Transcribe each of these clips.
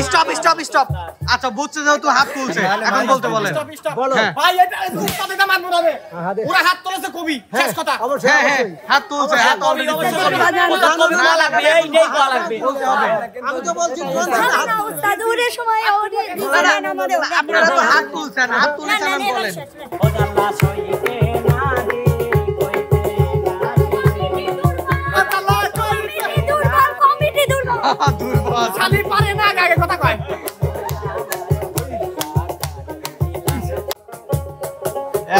Stop stop stop. আচ্ছা বুঝছে যেহেতু হাত তুলছে এখন বলতে বলেন। ভাই এটা উস্তাদ এটা মানবো না রে। পুরো হাত তুলেছে কবি, শেষ কথা। হ্যাঁ হ্যাঁ হাত তুলছে, হাত অলরেডি তুলছে। না লাগবে, এইটাই করা লাগবে। আমি তো বলছি উস্তাদ ওরে সময় ওরে আপনারা তো হাত তুলছেন, হাত তুলছেন এখন বলেন। আল্লাহ সইতে না রে কমিটি দুর্বল দুর্বল খালি পারে না আগে কথা কয়।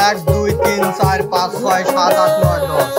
1 2 3 4 5 6 7 8 9 10।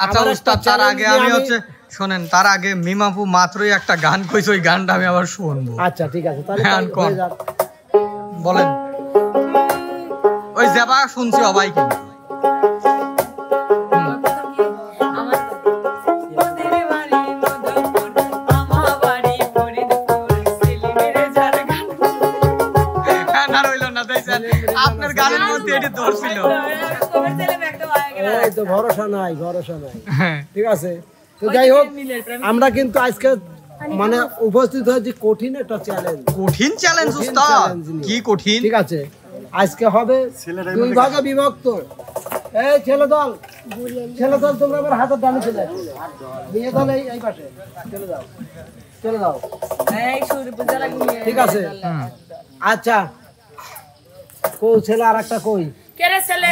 আচ্ছা উস্তাদ তার আগে আমি হচ্ছে শুনেন, তার আগে মিমাপু মাত্রই একটা গান কইছে, ওই গানটা আমি আবার শুনবো। আচ্ছা ঠিক আছে তাহলে বলেন। ওই যাবা শুনছি সবাই কিন্তু আপনার গানের মধ্যে এটি দোষ ছিল। এই তো ভরসা নাই, ভরসা নাই। ঠিক আছে, তো যাই হোক আমরা কিন্তু আজকে মানে উপস্থিত হয়েছি কঠিন একটা চ্যালেঞ্জ। কঠিন চ্যালেঞ্জ উস্তাদ? কি কঠিন? ঠিক আছে, আজকে হবে দুই ভাগে বিভক্ত। এই ছেলে দল তোমরা আমার হাতের ডানে চলে আসো, মেয়ে দল এই পাশে চলে যাও, চলে যাও। ঠিক আছে, আচ্ছা কই ছেলে আর একটা কই কেরে ছেলে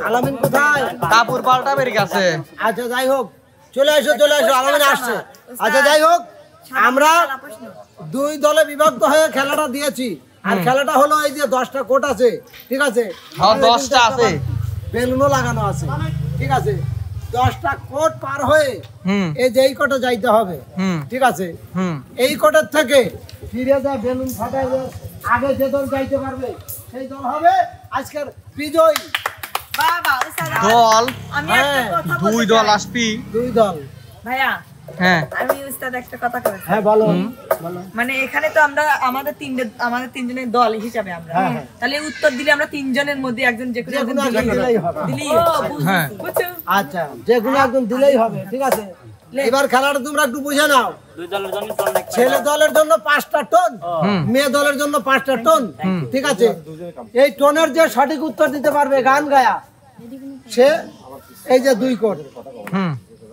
আলামিন কোথায়? কাপড় পাল্টা বেরিয়ে গেছে। আচ্ছা যাই হোক চলে আসো আলামিন আসছে। আচ্ছা যাই হোক আমরা দুই দলে বিভক্ত হয়ে খেলাটা দিয়েছি, আর খেলাটা হলো এই যে 10টা কোট আছে। ঠিক আছে, হ্যাঁ 10টা আছে, বেলুনও লাগানো আছে। ঠিক আছে, 10টা কোট পার হয়ে এই যে এই কোটে যাইতে হবে। ঠিক আছে, এই কোটের থেকে ফিরে যায় বেলুন ফাটায় যায়, আগে যে দল যাইতে পারবে সেই দল হবে আজকের বিজয়ী। দল আমি একটা কথা দুই দল আসবি, দুই দল। ভাইয়া হ্যাঁ আমি উস্তাদ একটা কথা কই। হ্যাঁ বলো। মানে এখানে তো আমরা আমাদের তিনজনের দল হিসাবে আমরা, তাহলে উত্তর দিলে আমরা তিনজনের মধ্যে একজন যে কোনো একজন দিলেই হবে। দিলেই হ্যাঁ আচ্ছা যে কোনো একজন দিলেই হবে। ঠিক আছে, এবার খেলাটা তোমরা একটু বুঝে নাও। ছেলে দলের জন্য 5টা টোন, মেয়ে দলের জন্য 5টা টোন। ঠিক আছে, এই টোনের যে সঠিক উত্তর দিতে পারবে গান গায়া সে এই যে 2 কোট,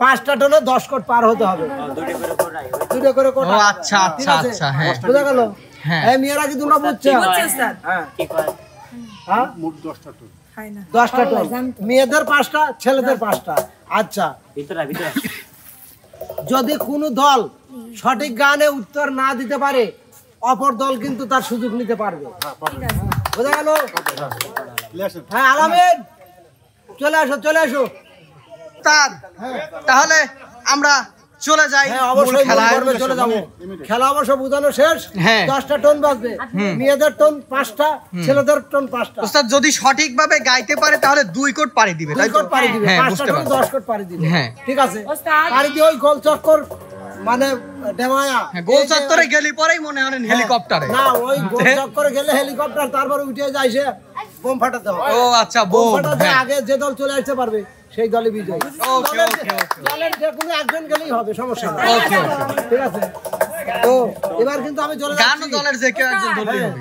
5টা টোনে 10 কোট পার হতে হবে। দুটো করে কোট। ও আচ্ছা আচ্ছা আচ্ছা, হ্যাঁ বুঝা গেল? হ্যাঁ এই মেয়েরা কি তোমরা বুঝছো? হ্যাঁ হ্যাঁ মোট 10টা টোন, 10টা টোন, মেয়েদের 5টা ছেলেদের 5টা। আচ্ছা যদি কোনো দল সঠিক গানে উত্তর না দিতে পারে অপর দল কিন্তু তার সুযোগ নিতে পারবে। বুঝা গেল? হ্যাঁ আলামিন চলে আসো। তাহলে আমরা চলে যাই। অবশ্যই চলে যাবো। খেলা অবশ্য বুঝানো শেষ। 10টা টোন বাজবে, মেয়েদের টোন 5টা, ছেলেদের টোন 5টা। ওস্তাদ যদি সঠিকভাবে গাইতে পারে তাহলে 2 কোট পারি দিবে, তাই তো? হ্যাঁ 5টা টোন 10 কোট পারি দিবে। হ্যাঁ ঠিক আছে, পারি দিয়ে ওই গোল চক্কর মানে ডেমায়া গোল চত্বরে গেলি পরেই মনে হয় হেলিকপ্টারে। না ওই গোল চক্করে গেলে হেলিকপ্টার, তারপর উঠে যায় সে বোম ফাটাতে হবে। ও আচ্ছা বোম ফাটাতে আগে যে দল চলে আসতে পারবে সেই দলই বিজয়ী। দলের যে কোনো একজন গেলেই হবে, সমস্যা নেই। ঠিক আছে, তো এবার কিন্তু আমি চলে যাচ্ছি। গান দলের যে কেউ একজন ধরলেই হবে।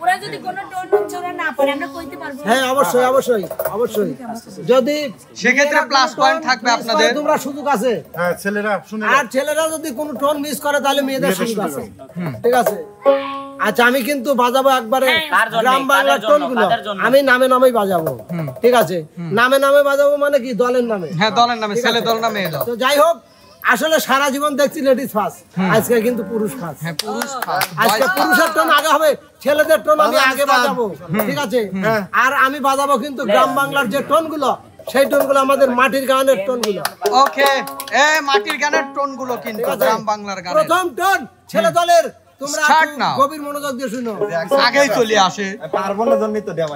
ওরা যদি কোনো টোন জোড়া না পারে আমরা কইতে পারবো। হ্যাঁ অবশ্যই যদি সেক্ষেত্রে প্লাস পয়েন্ট থাকবে আপনাদের, তোমরা সুযোগ আছে। হ্যাঁ ছেলেরা শুনে, আর ছেলেরা যদি কোনো টোন মিস করে তাহলে মেয়েদের সুযোগ আছে। ঠিক আছে, আচ্ছা আমি কিন্তু বাজাবো একবারে গ্রাম বাংলার টোনগুলো, আমি নামে বাজাবো। ঠিক আছে, নামে বাজাবো মানে কি দলের নামে? হ্যাঁ দলের নামে, ছেলে দল না মেয়ে দল। তো যাই হোক আসলে সারা জীবন দেখছি লেডিস ফার্স্ট, আজকে কিন্তু পুরুষ ফার্স্ট। হ্যাঁ পুরুষ ফার্স্ট। আজকে পুরুষের টোন আগে হবে, ছেলেদের টোন আমি আগে বাজাবো, ঠিক আছে? আর আমি বাজাবো কিন্তু গ্রাম বাংলার যে টোন গুলো, সেই টোন গুলো আমাদের মাটির গানের টোন গুলো। ওকে, মাটির গানের টোন গুলো কিন্তু গ্রাম বাংলার গানের। প্রথম টোন ছেলে দলের, তোমরা Start now. গভীর মনোযোগ দিয়ে শুনো। আগেই চলে আসে, পারবো না জন্যই তো দেওয়া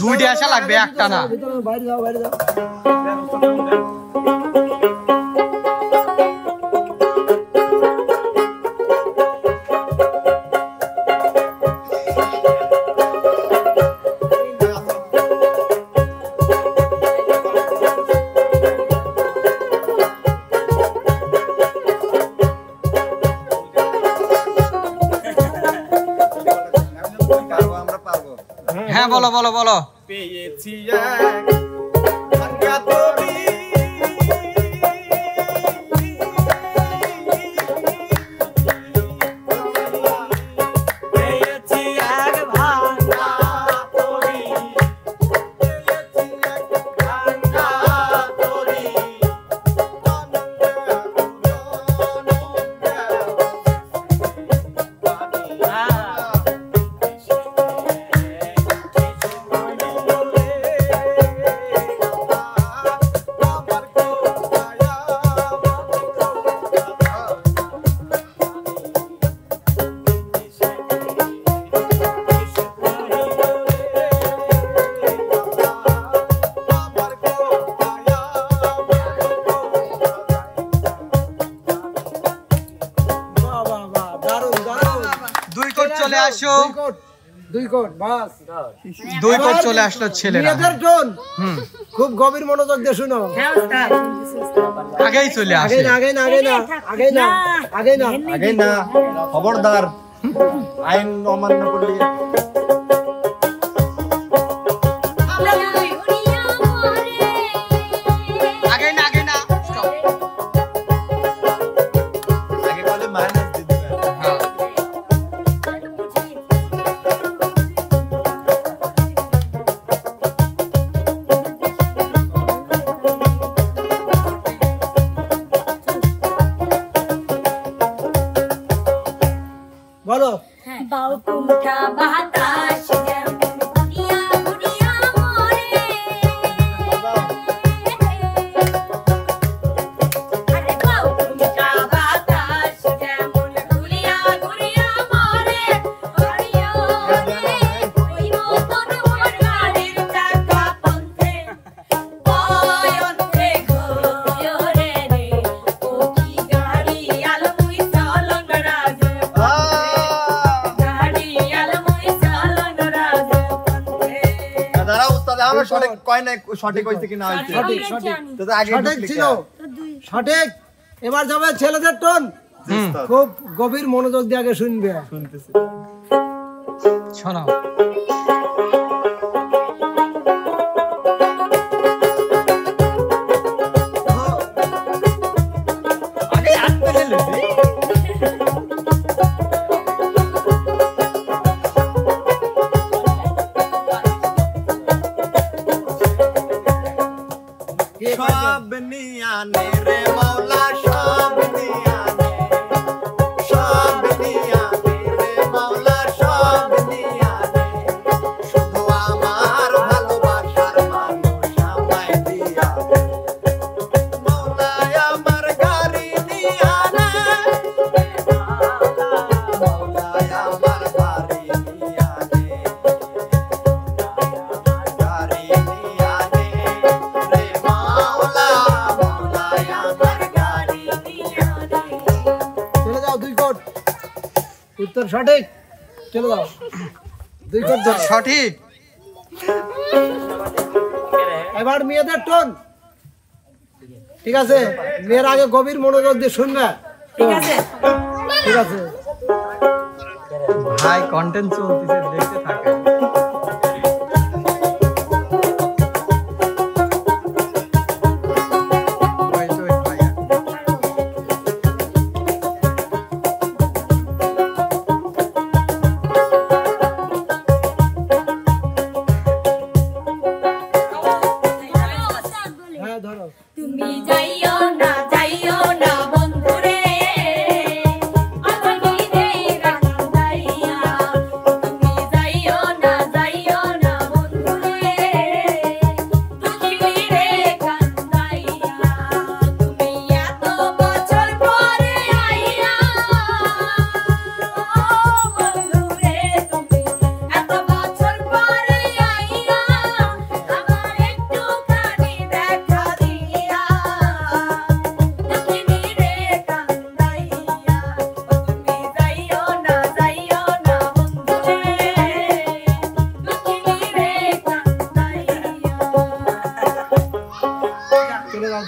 দুইটা আসা লাগবে, একটা না। ভিতরে বাইরে যাও, বাইরে যাও। আমরা পারবো। হ্যাঁ বলো বলো বলো। পেয়েছি এক ভাঙা তরি, পেয়েছি এক ভাঙা তরি, পেয়েছি এক ভাঙা তরি, বাহ, বাহ, বাহ, দারুণ, দারুণ। দুই কোট চলে আসো, দুই কোট, বাস। দুই কোট চলে আসলো ছেলেরা। মেয়েদের টোন হুম, খুব গভীর মনোযোগ দিয়ে শুনো। হ্যাঁ ওস্তাদ। আগেই চলে আগে আসে। না, আগে না, আগে না, আগে না, আগে না। আগে না, খবরদার আইন অমান্য করলে আগে না, আগে না। Stop. আগে বলে মাইনাস দিতে হবে। হ্যাঁ। বলো। বাউকুটা বাতাস যেমন দুনিয়া দুনিয়া মরে, আরে বাউকুটা বাতাস যেমন দুনিয়া দুনিয়া মরে, হরিও রে ওই মতন মোর গাড়ির চাকা পন্থে, পয়ন্তে গো রে রে, ও কি গাড়ি আলমুই চলন রাজ, দাঁড়া উস্তাদ, আমরা সঠিক কয় নাই, সঠিক হইছে কি না হইছে? সঠিক, সঠিক। তো তো আগে সঠিক ঢুকলি ছিল, কে? সঠিক। এবার যাবে ছেলেদের টোন, জি উস্তাদ, খুব গভীর মনোযোগ দিয়ে আগে শুনবে। শুনতেছি। শোনাও। আগে আনতে গেলে কে পারবে? সব নিয়ানে রে মৌলা, সব নিয়ানে, সব নিয়ানে রে মৌলা, সব নিয়ানে, শুধু আমার ভালোবাসার মানুষ আমায় দিয়া দে। মৌলায় আমার গাড়ি নিয়ানে, মৌলায় আমার বাড়ি নিয়ানে, গাড়ি নিয়ানে রে মৌলা, মৌলায় আমার গাড়ি নিয়ানে। চলে যাও, দুই কোট। উত্তর সঠিক, চলে যাও। দুই কোট উত্তর দাও। সঠিক। এবার মেয়েদের টোন, ঠিক আছে? মেয়ের আগে গভীর মনোযোগ দিয়ে শুনবে, ঠিক আছে। ঠিক আছে? ভাই কন্টেন্ট চলতেছে, দেখতে থাকে। Wait, wait, ভাইয়া। হ্যাঁ, ধরো। তুমি যাইও না বন্ধু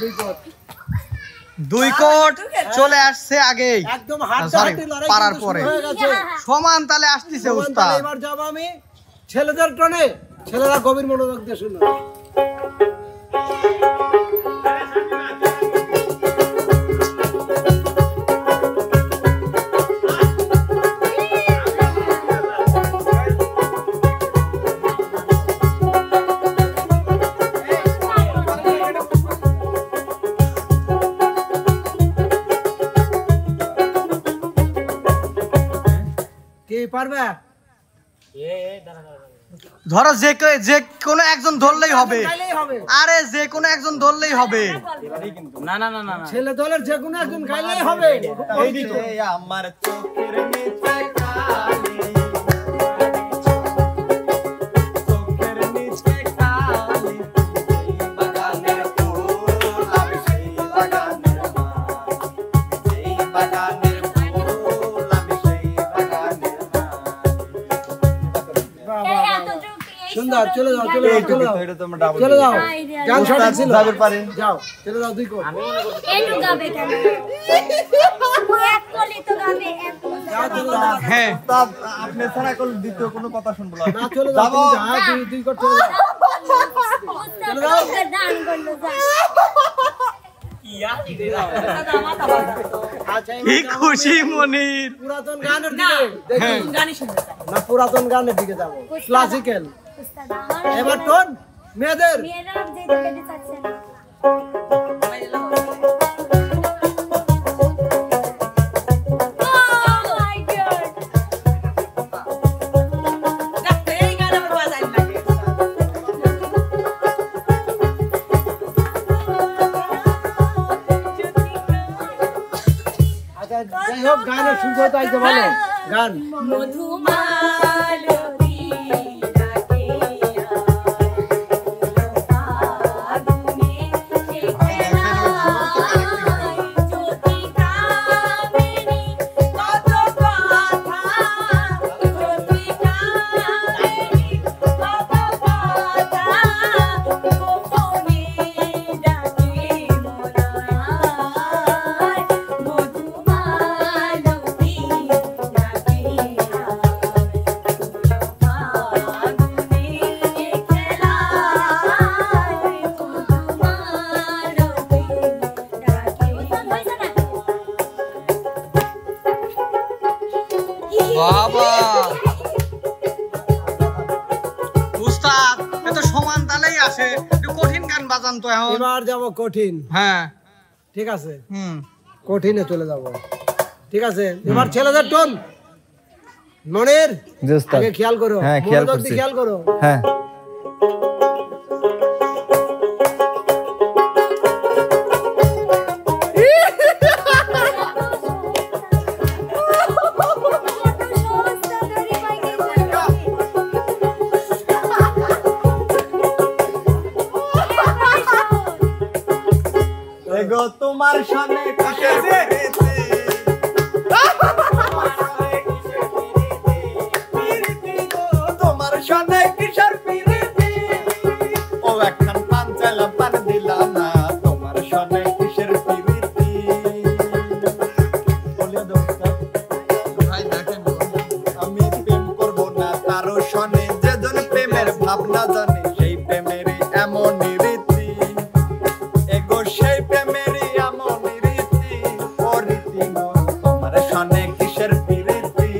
2 কোট চলে আসছে আগেই, একদম Sorry, হাড্ডাহাড্ডি লড়াই পারার কিন্তু পরে। শুরু হয়ে গেছে। সমান তালে আসতেছে সমান উস্তাদ। তালে এবার যাব আমি ছেলেদের টনে, ছেলেরা গভীর মনোযোগ দিয়ে শুনো। কে পারবে? ধরো যে কোনো একজন ধরলেই হবে, গাইলেই হবে। আরে যে কোনো একজন ধরলেই হবে। ছেলে দলের যে কোনো একজন গাইলেই হবে। আমার চোখের নিচে কালি, চোখের নিচে কালি, এই বাগানের ফুল আমি সেই বাগানের মালি, এই বাগানের ফুল আমি সেই বাগানের মালি। সুন্দর, চলে যাও, চলে যাও, চলে যাও, চলে যাও। গান সঠিক ছিল। যাও, চলে যাও 2 কোট। একটু গাবে কেন? এক কলি তো গাবে, এক কলি। যাও, চলে যাও। হ্যাঁ, আপনি ছাড়া কোন দ্বিতীয় কোনো কথা শুনবো না। না, চলে যাও, তুমি যাও, 2 কোট চলে যাও। চলে যাও। দান করলো যা। আচ্ছা, কি খুশি মনির। পুরাতন গানের দিকে দেখি। গানই শুনতে চাই। না, পুরাতন গানের দিকে যাবো, ক্লাসিক্যাল। উস্তাদ আমার এবার টোন মেয়েদের। মেয়েরা যে দিকে চাচ্ছে না। Oh my God! এই গান আমার বাজাই লাগে। আচ্ছা, যাই হোক, গানের সুন্দর চাইতে ভালো গান। মধুমালতী ডাকে আগুনে খেলায় জ্যোতি কামিনী কত কথা, জ্যোতি কামিনী কত কথা, গোপনে ডাকে মোরায় মধুমালতী ডাকে বাবা উস্তাদ, এ তো সমান তালেই আসে। একটু কঠিন গান বাজান তো এখন। এবার যাব কঠিন। হ্যাঁ, ঠিক আছে, হুম, কঠিনে চলে যাব। ঠিক আছে, এবার ছেলেদের টোন। মনের আগে খেয়াল করো, মনোযোগ দিয়ে খেয়াল করো। হ্যাঁ, এগো তোমার সামনে কিসের প্রীতি? তোমার সামনে কিসের প্রীতি? ও একখান পান চাইলাম, পান দিলাম না, তোমার সামনে কিসের প্রীতি? বলে দাও উস্তাদ। ভাই দেখেন। আমি প্রেম করব না কারো সনে, যেজন প্রেমের ভাবনা জানে সেই প্রেমেরই এমন রীতি। এগো সেই প্রেমেরই এমন রীতি, ও রীতি গো তোমার সনে কিসের প্রীতি?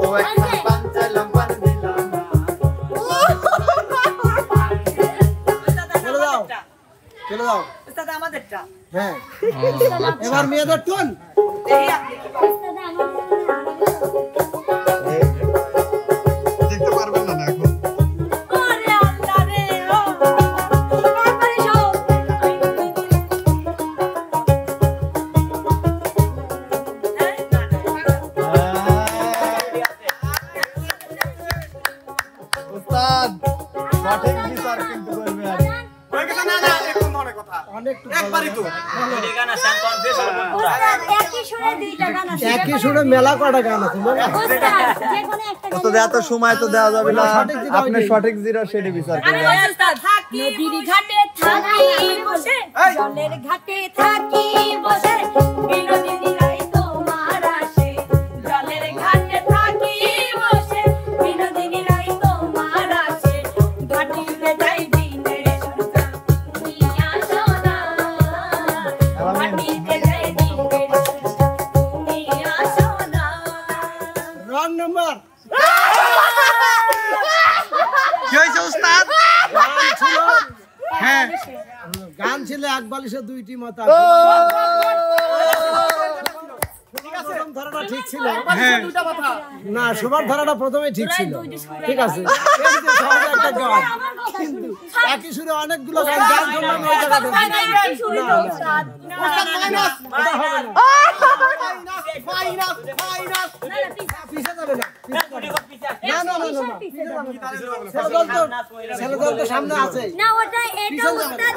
ও একখান পান চাইলাম, পান দিলাম না। চলে যাও, চলে যাও। উস্তাদ আমাদেরটা। হ্যাঁ, ও, আচ্ছা। এবার মেয়েদের টোন। এই আপনি কি বলেন? দেখতে পারবেন না এখন। ওরে আল্লাহ রে ও তারপরে সব উস্তাদ সঠিক বিচার কিন্তু করবে আর অনেক একবারই তো উস্তাদ একই সুরে দুইটা গান আছে একই সুরে মেলা কটা গান আছে বলো? উস্তাদ যে কোনো একটা তো এত সময় তো দেওয়া যাবে না, সঠিক যেটা আপনি ওইটাই। সঠিক যেটা সেটা বিচার আমি করবেন। বলছি উস্তাদ, নদীর ঘাটে থাকি বসে জলের ঘাটে থাকি বসে বিনোদিনী রাই তোমার আসে জলের ঘাটে থাকি বসে বিনোদিনী রাই তোমার আসে ঘাটিতে যাই দিনের সন্ধ্যা তুমি আসো না ঘাটিতে যাই দিনের সন্ধ্যা তুমি আসো না রং নাম্বার কি হয়েছে উস্তাদ? গান ছিল হ্যাঁ গান ছিল এক বালিশে দুইটি মাথা প্রথম ধারাটা ঠিক ছিল হ্যাঁ না সবার ধারাটা প্রথমে ঠিক ছিল ঠিক আছে এই যে সহজ একটা গান কিন্তু একই সুরে অনেকগুলো গান যার জন্য আমি ওই জায়গাটা এটা হবে না পিছে যাবে না না না না না ছেলেদল তো সামনে আছে না ওটা এটা উস্তাদ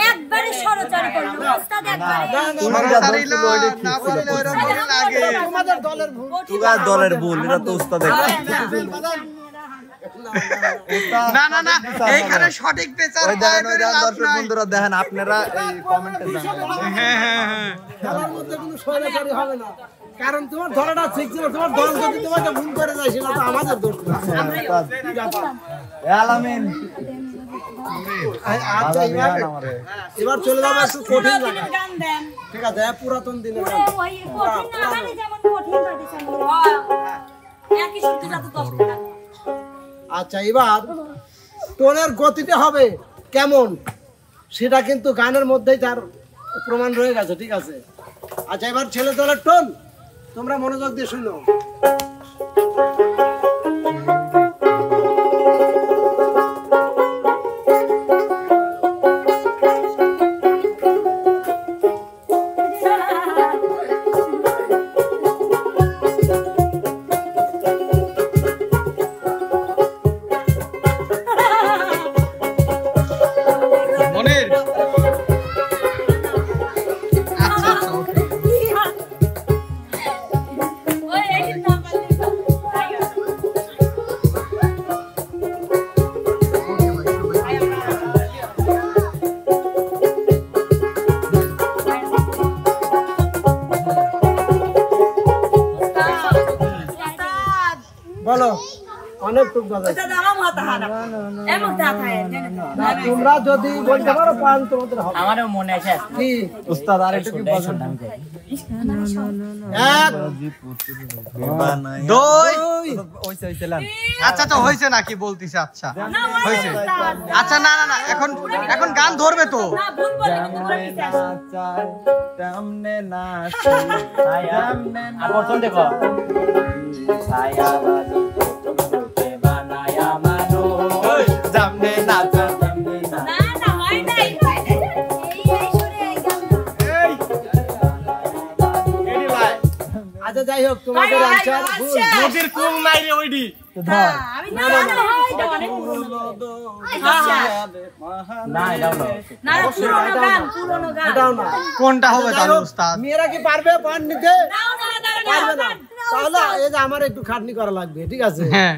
একবারে সরচারি করলো উস্তাদ একবারে সরকারিলা না বললে ওরকম লাগে। তোমাদের দলের ভুল দলের ভুল, এটা তো উস্তাদের না না না এইখানে সঠিক পেচার ওই দেখেন, ওই দেখেন, দর্শক বন্ধুরা দেখেন, আপনারা এই কমেন্টে জানাবেন। হ্যাঁ হ্যাঁ হ্যাঁ খেলার মধ্যে কোনো স্বৈরাচারী হবে না, কারণ তোমার ধরাটা ঠিক ছিল, তোমার দল যদি তোমাকে ভুল করে যায় সেটা তো আমাদের দোষ না। আলামিন আচ্ছা এবার চলে যাবো একটু কঠিন জায়গা, গান দেন ঠিক আছে? পুরাতন দিনের গান। ওই কঠিন না গানে যেমন কঠিন গাইছে একই সূত্রটা তো 10 টাকা আচ্ছা এবার টোনের গতিটা হবে কেমন সেটা কিন্তু গানের মধ্যেই তার প্রমাণ রয়ে গেছে, ঠিক আছে? আচ্ছা এবার ছেলে দলের টোন তোমরা মনোযোগ দিয়ে শুনো। মনির আচ্ছা আচ্ছা ওকে ওই এই না বলো অনেক টুক বাজাই। তোমরা যদি বলতে পারো পান তোমাদের হবে। আমারও মনে আছে কি উস্তাদ আর একটু কি বলেন? এক দুই ওই ছিলেন আচ্ছা তো হয়েছে নাকি বলতিছে? আচ্ছা হয়েছে। আচ্ছা না না না এখন এখন গান ধরবে তো। সামনে না আর প্রথম দেখো ছায়া বাজি তোকে বানায়া মানুষ সামনে না সামনে না না না হয় নাই এই সুরে এই গান আচ্ছা যাই হোক তোমাদের আনসার ভুল। নদীর কুল নাই রে ওইডি আমি না না এটা অনেক পুরনো না এটাও না না পুরনো গান পুরনো গান এটাও না। কোনটা হবে যাই তাহলে হোক, উস্তাদ? মেয়েরা কি পারবে পান নিতে? নাও না পারবে না। তাহলে এই যে আমার একটু খাটনি করা লাগবে, ঠিক আছে? হ্যাঁ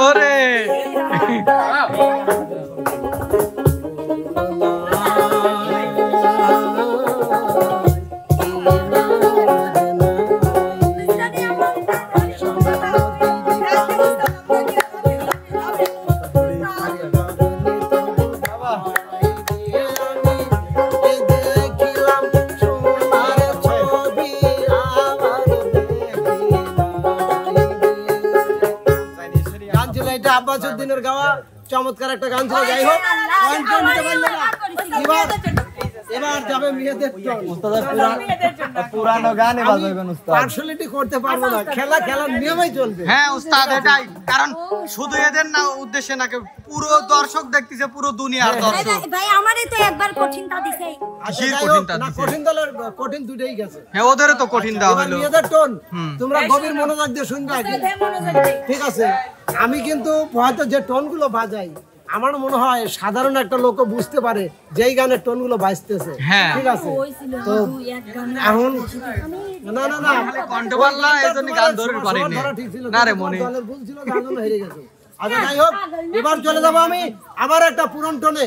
ওরে গান ছিল এটা আব্বাসুদ্দিনের গাওয়া চমৎকার একটা গান ছিল। যাই হোক পয়েন্ট নিতে পারলে না। এবার এবার যাবে মেয়েদের পুরানো গানে বাজাবেন উস্তাদ। পার্সোনালিটি করতে পারবো না, খেলা খেলার নিয়মেই চলবে। হ্যাঁ উস্তাদ এটাই, কারণ শুধু এদের না উদ্দেশ্যে নাকি পুরো দর্শক দেখতেছে, পুরো দুনিয়ার দর্শক। ভাই আমারই তো একবার কঠিনটা দিছে আচ্ছা, কিসের যাই হোক, কঠিনটা না দিছে? কঠিন দলের কঠিন দুটেই গেছে। হ্যাঁ ওদেরও তো কঠিন দেওয়া এবার হলো। মেয়েদের টোন হুম। তোমরা গভীর মনোযোগ দিয়ে শুনবে আগে, মনোযোগ দে ঠিক আছে? আমি কিন্তু হয়তো যে টোনগুলো বাজাই আমার মনে হয় সাধারণ একটা লোক বুঝতে পারে যেই গানের টোনগুলো বাজতেছে, হ্যাঁ। ঠিক আছে? হইছিল তো দুই এক গান এখন না না না কণ্ঠ পাল্লা এই জন্য গান ধরে পারিনি। সবার ধরা ঠিক ছিল, না রে কিন্তু মনি। দলের ভুল ছিল, যার জন্য হেরে গেছে। আচ্ছা যাই হোক, এবার চলে যাবো আমি আবার একটা পুরন টোনে।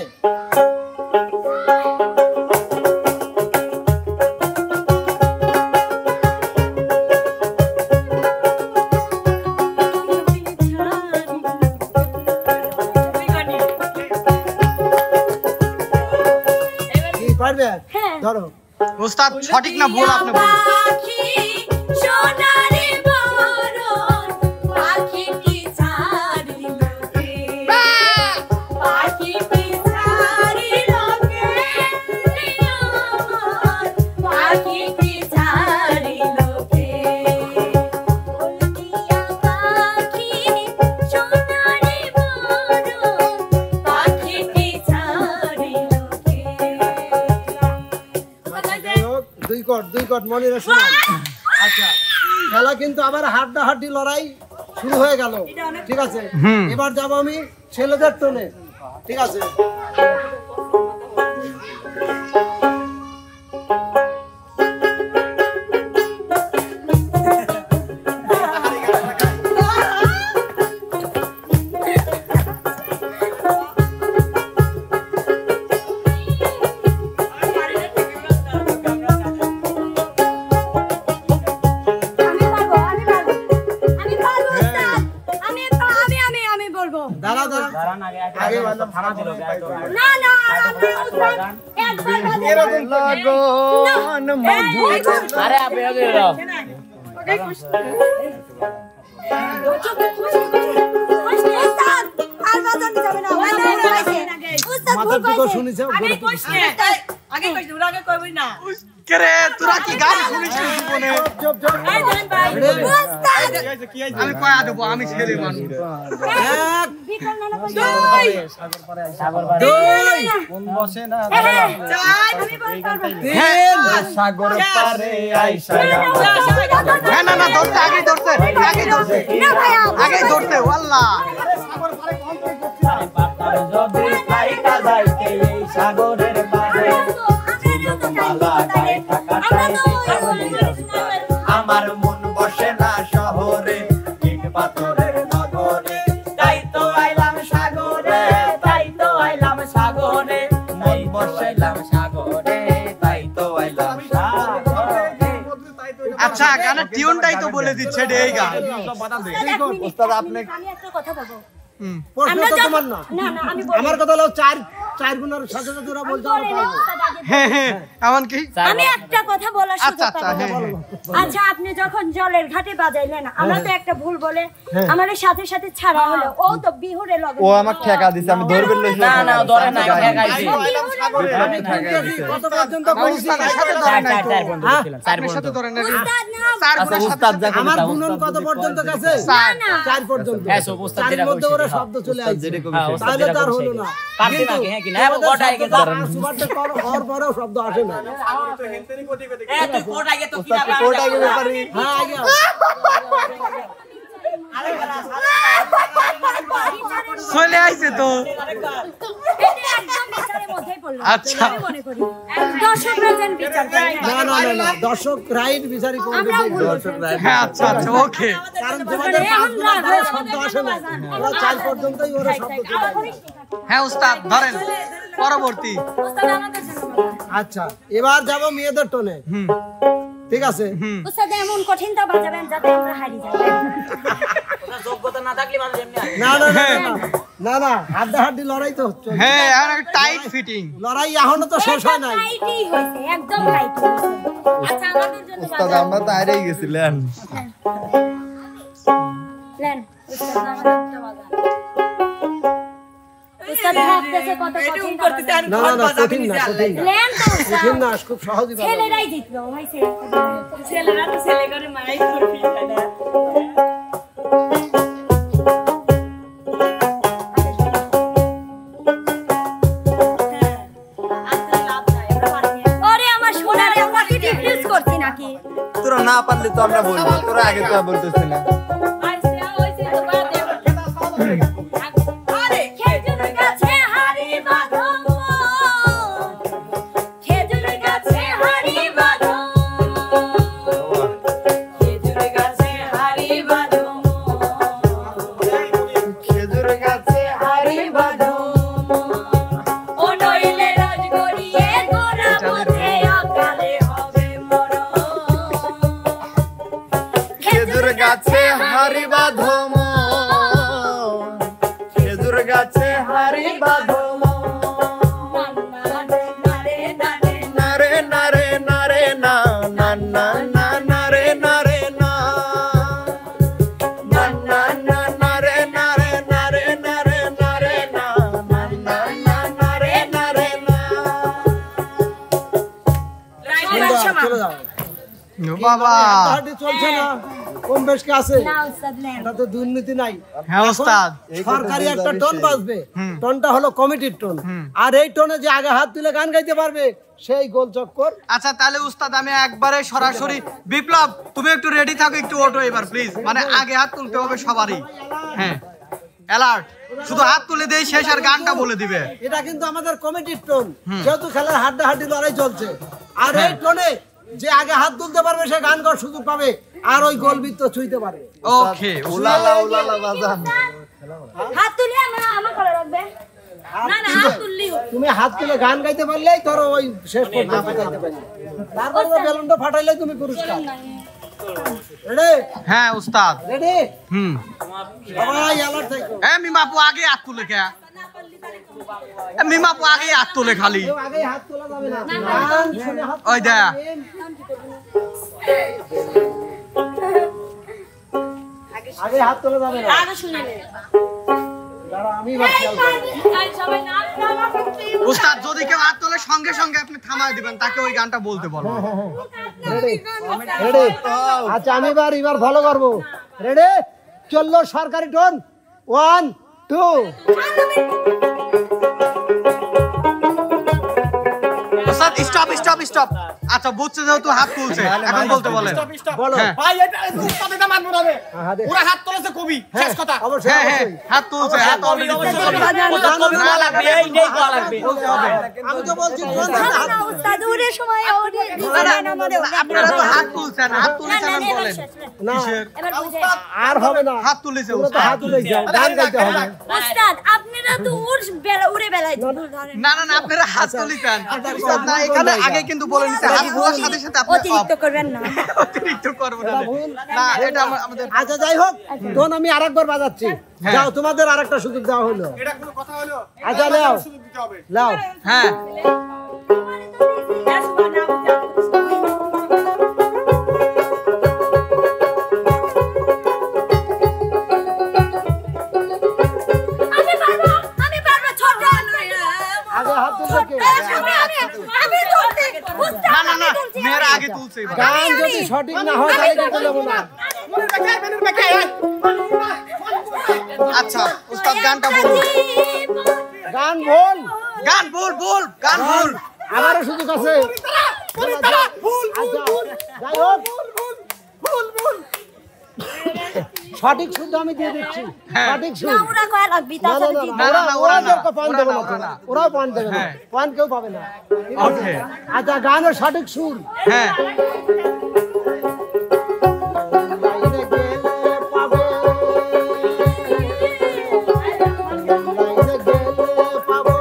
কি পারবে? ধরো। ওস্তাদ সঠিক না ভুল আপনি বলুন। পাখি সোনারি বরণ পাখিটি ছাড়িল কে পাখিটি ছাড়িল কে আমার পাখিটি ছাড়িল কে হলদিয়া পাখি সোনারি বরণ পাখিটি ছাড়িল কে। যাই হোক, দুই কট মনে রাখুন। আচ্ছা, খেলা কিন্তু আবার হাড্ডাহাড্ডি লড়াই শুরু হয়ে গেল, ঠিক আছে? এবার যাব আমি ছেলেদের টোনে, ঠিক আছে? আমি বলবো। দাঁড়া দাঁড়ান আগে থানা দিল না না আমি উস্তাদ একবার এরকম লগন মধুর আরে আপনি আগে দাও উস্তাদ আর বাজান যাবে না উস্তাদ মাথার দিকে শুনেছে আগে কইছ না আগে কইছ ওরা আগে কইবই না কে তোরা কি গান শুনিস জীবনে? চুপ চুপ এই দেন ভাই উস্তাদ আমি কয়া দেবো, আমি ছেলে মানুষ। এক বিকল না কই সাগর বাড়ি দুই কোন বসে না চাই আমি বল পারবো তিন সাগর পারে আইসা হ্যাঁ না না ধরতে আগেই ধরতে না ভাইয়া আগেই ধরতে আল্লাহ। আরে পাতার যদি খাইতা যাইতে এই সাগরের পারে মালা গায়ে থাকা আমার মন বসে না শহরে ইট পাথরের নগরে তাই তো আইলাম সাগরে তাই তো আইলাম সাগরে মন বসাইলাম সাগরে তাই তো আইলাম সাগরে আচ্ছা গানের টিউনটাই তো বলে দিচ্ছে রে এই গান। ওস্তাদ আপনি আমি একটা কথা বলবো প্রশ্ন তো তোমার না, না না আমি বলি আমার কথা হলো চার গুণের সাথে সাথে ওরা বলতে বলি না, উস্তাদ আগে বলি। হ্যাঁ হ্যাঁ এমনকি আমি একটা কথা বলার সুযোগ আচ্ছা, পাবো। হ্যাঁ, হ্যাঁ। আচ্ছা আপনি যখন জলের ঘাটে বাজাইলেন আমরা তো একটা ভুল বলে আমাদের সাথে সাথে ছাড়া হলো ও তো বিহুরে লগে ও আমাকে ঠেকা দিছে আমি ধরবেন লইছি না না ধরে না ঠেকাইছি আমি ঠেকা দিছি কত পর্যন্ত বলছি উস্তাদের সাথে ধরেন নাই তো। আপনার সাথে ধরেন নাই। উস্তাদ না চার আচ্ছা গুণের সাথে উস্তাদ যা আমার গুণন কত পর্যন্ত গেছে? না চার পর্যন্ত। হ্যাঁ, সব উস্তাদ চারের যেটা মধ্যে কইছে। ওরা শব্দ চলে আসছে। হ্যাঁ, উস্তাদ তাহলে যেটা তার কইছে হলো না। পারছি না কি হ্যাঁ কি না কোটাই গে সুপারটা হওয়ার পরেও শব্দ আসে না। এ তুই কোট আগে তো কি ওস্তাদ কোটা গেলে পারি হ্যাঁ আগে চলে আইছে তো। এটা একদম বিচারের মধ্যেই পড়লো আচ্ছা। আমি মনে করি দর্শকরা যেন বিচার করে না দর্শক রাইট বিচারি করে আমরাও দেবে। ভুল করছি। হ্যাঁ আচ্ছা আচ্ছা ওকে। কারণ তোমাদের পাঁচ গুণের পরে শব্দ আসে না, ওরা চার পর্যন্তই ওরা শব্দ চলে আসে। হ্যাঁ উস্তাদ ধরেন পরবর্তী। উস্তাদ আমাদের জন্য আচ্ছা এবার যাব মেয়েদের টোনে, ঠিক আছে? উস্তাদ এমন কঠিনটা বাজাবেন যাতে আমরা হারিয়ে যাই যোগ্যতা না থাকলে মানুষ এমনি আসে না না না না, না না হাড্ডাহাড্ডি লড়াই তো চলছে। হ্যাঁ এখন একটা টাইট ফিটিং। লড়াই এখনো তো শেষ হয় নাই। টাইটই হয়েছে একদম টাইট হয়েছে আচ্ছা আমাদের জন্য ওস্তাদ আমরা তো হারিয়ে গেছিলেন প্ল্যান উস্তাদ আমাদের একটা বাজান উস্তাদ ভাবতেছে কত এটুকু কঠিন করতেছে আর না না না কঠিন না কঠিন না প্ল্যান তো উস্তাদ কঠিন না খুব সহজই পারবে। ছেলেরাই জিতলো হয়েছে ছেলেরা তো ছেলে করে মাই করবি তাই না ওরে আমার সোনারে আমরা কি ডিফিউজ করছি নাকি তোরা না পারলে তো আমরা বলবো তোরা আগে তো বলতেছ না আরে খেজুর গাছে হাড়ি বাঁধো খেজুর গাছে হাড়ি বাঁধো খেজুর গাছে হাড়ি বাঁধো খেজুর তারি বাঁধো নারে নারে নারে না না না না নারে নারে না না না না নারে নারে নারে নারে নারে না না না না নারে নারে না চলে যাও বাবা হাঁটাহাঁটি চলছে না কম বেশ কে আছে না উস্তাদ নেন এটা তো দুর্নীতি নাই হ্যাঁ ওস্তাদ সরকারি একটা টোন বাজবে টোনটা হলো কমিটির টোন আর এই টোনে যে আগে হাত তুলে গান গাইতে পারবে সেই গোল চক্কর আচ্ছা তাহলে উস্তাদ আমি একবারে সরাসরি বিপ্লব তুমি একটু রেডি থাকো একটু ওঠো এবার প্লিজ মানে আগে হাত তুলতে হবে সবারই হ্যাঁ অ্যালার্ট শুধু হাত তুলে দেই শেষ আর গানটা বলে দিবে এটা কিন্তু আমাদের কমিটির টোন যেহেতু খেলার হাড্ডাহাড্ডি লড়াই চলছে আর এই টোনে যে আগে হাত তুলতে পারবে সে গান গাওয়ার সুযোগ পাবে আর ওই গোলবৃত্ত ছুঁইতে পারবে ওকে উলালা উলালা বাজান হাত তুলে আমার কলা রাখবে না না হাত তুললি তুমি হাত তুলে গান গাইতে পারলেই ধরো ওই শেষ পর্যন্ত গাইতে পারবে তারপরে বেলুনটা ফাটাইলে তুমি পুরস্কার রেডি হ্যাঁ উস্তাদ রেডি হুম সবাই অ্যালার্ট থাকো এ মিমাপু আগে হাত তুলে কে এ মিমাপু আগে হাত তুলে খালি কেউ আগে হাত তোলা যাবে না গান শুনে হাত ওই দা আগে হাত তোলা যাবে না আগে শুনে নে দাঁড়া আমি এবার খেয়াল করব তাই সবাই নাম উস্তাদ যদি কেউ হাত তোলে সঙ্গে সঙ্গে আপনি থামায় দিবেন তাকে ওই গানটা বলতে বলবেন রেডি রেডি আচ্ছা আমি এবার ফলো করব রেডি চললো সরকারি টোন 1 2 উস্তাদ স্টপ স্টপ স্টপ আচ্ছা বুঝছে যেহেতু হাত তুলছে এখন বলতে বলেন বলো হ্যাঁ ভাই এটা উস্তাদ এটা মানবো না রে ওরা হাত তুলেছে কবি শেষ কথা অবশ্যই হ্যাঁ হ্যাঁ অবশ্যই হাত তুলছে হাত অলরেডি না লাগবে এই নেই করা লাগবে আমি তো বলছি টোন থেকে হাত না উস্তাদ ওরে সময় ওরে আপনারা তো হাত তুলছেন হাত তুলেছেন আমি বলেন না এবার বুঝে আর হবে না হাত তুলেছে তোমরা তো হাত তুলে যাও গান গাইতে হবে উস্তাদ আপনারা তো উড়ে বেলায় ধরেন না না না আপনারা হাত তুলিছেন উস্তাদ না এখানে আগে কিন্তু বলে নিছে হাত তোলার সাথে সাথে আপনি অতিরিক্ত করবেন না অতিরিক্ত করব না না এটা আমাদের আচ্ছা যাই হোক টোন আমি আরেকবার বাজাচ্ছি যাও তোমাদের আরেকটা সুযোগ দেওয়া হলো এটা কোনো কথা হলো আচ্ছা নাও সুযোগ দিতে হবে নাও হ্যাঁ আমি পারবো ছোট আগে হাত তুলবে কে আমি ধরতে না না না মেয়েরা আগে তুলছে এবার গান যদি সঠিক না হয় তাহলে কিন্তু নেবো না মনে রাখে আচ্ছা উস্তাদ গানটা বলুন গান বল গান বল বল গান বল আমারও সুযোগ আছে আচ্ছা, যাই হোক সঠিক শুদ্ধ আমি দিয়ে দিচ্ছি সঠিক না শুদ্ধ ওরা কয় লাগবি না তাহলে না দিন না, না, না ওরা ওরা না, পান ওরা দেবে না, না ওরা না। ওরাও পান দেবে না হ্যাঁ। পান কেউ পাবে না ঠিক আছে? ওকে আচ্ছা গানের সঠিক সুর হ্যাঁ লাইনে গেলে পাবে লাইনে গেলে পাবো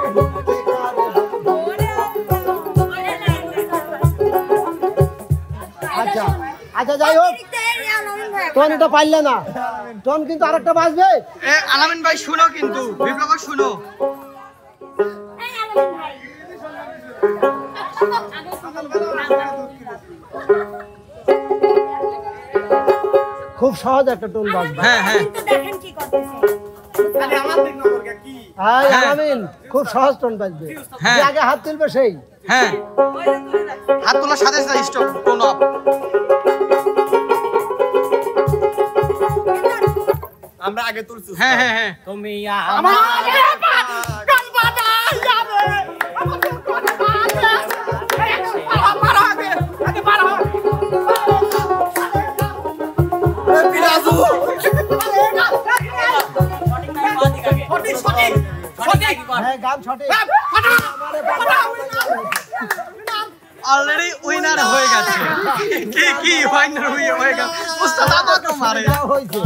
আচ্ছা আচ্ছা যাই হোক টোন এটা পারলে না টোন কিন্তু আরেকটা বাজবে এ আলামিন ভাই শুনো কিন্তু বিপ্লব ভাই শুনো খুব সহজ একটা টোন বাজবে হ্যাঁ হ্যাঁ দেখেন কি করতেছে খালি আমার দিক নজর কি হ্যাঁ হ্যাঁ। আলামিন খুব সহজ টোন বাজবে হ্যাঁ। যে আগে হাত তুলবে সেই হ্যাঁ হাত তোলার সাথে সাথে স্টপ টোন আপ আমরা আগে তুলছি হ্যাঁ হ্যাঁ হ্যাঁ তুমি আমার গান বাজাইয়া রে আমাকে কোন বাজা আমার আগে আগে পারো পিরাজু সঠিক সঠিক সঠিক হ্যাঁ গান সঠিক অলরেডি উইনার হয়ে গেছে কি কি উইনার হয়ে গেল উস্তাদ আমাকে মারে হয়েছে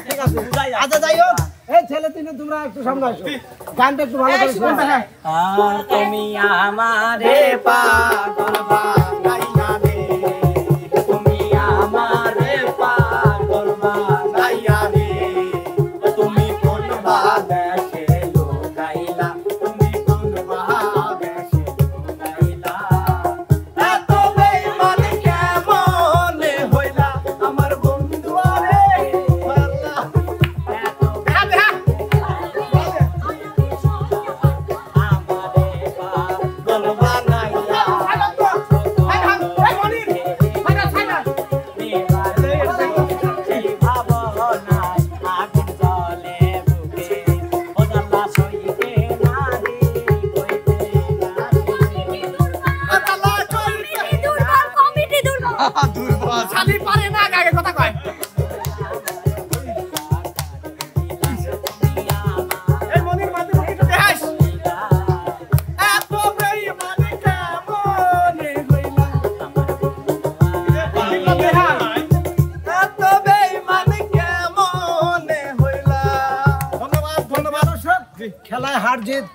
ঠিক আছে আচ্ছা যাই হোক এই ছেলে তিনজন তোমরা একটু সামনে আসো গানটা একটু ভালো করে শুনবে হ্যাঁ আর তুমি আমারে পাগল বানাইয়া রে তুমি আমারে পাগল বানাইয়া রে তুমি কোন বাদেশে লোকাইলা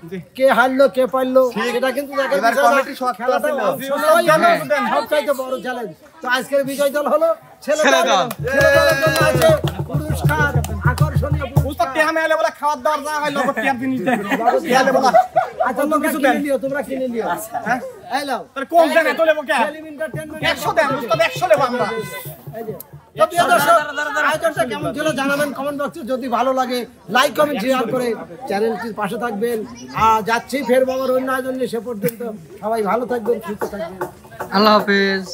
জিত, কে হারলো কে পারলো সেটা কিন্তু দেখার এবার বিষয় না। কমিটি শক্ত খেলাটা ছিল। অংশগ্রহণই হলো সবচাইতে বড় চ্যালেঞ্জ। তো আজকের বিজয় দল হলো ছেলে ছেলে দল। দল। ছেলে দলের জন্য আছে পুরস্কার, আকর্ষণীয় পুরস্কার। আচ্ছা, তোমরা কিনে নিও, তোমরা কিনে নিও। এই নাও। সেলিম এন্টারটেইনমেন্ট 100 দেন, উস্তাদ 100 নেব আমরা। এই যে। তো প্রিয় দর্শক, আয়োজনটা কেমন ছিল জানাবেন কমেন্ট বক্সে। যদি ভালো লাগে লাইক কমেন্ট শেয়ার করে চ্যানেলটির পাশে থাকবেন। আর যাচ্ছি ফের বাবার অন্য আয়োজন নিয়ে, সে পর্যন্ত সবাই ভালো থাকবেন, সুস্থ থাকবেন। আল্লাহ হাফেজ।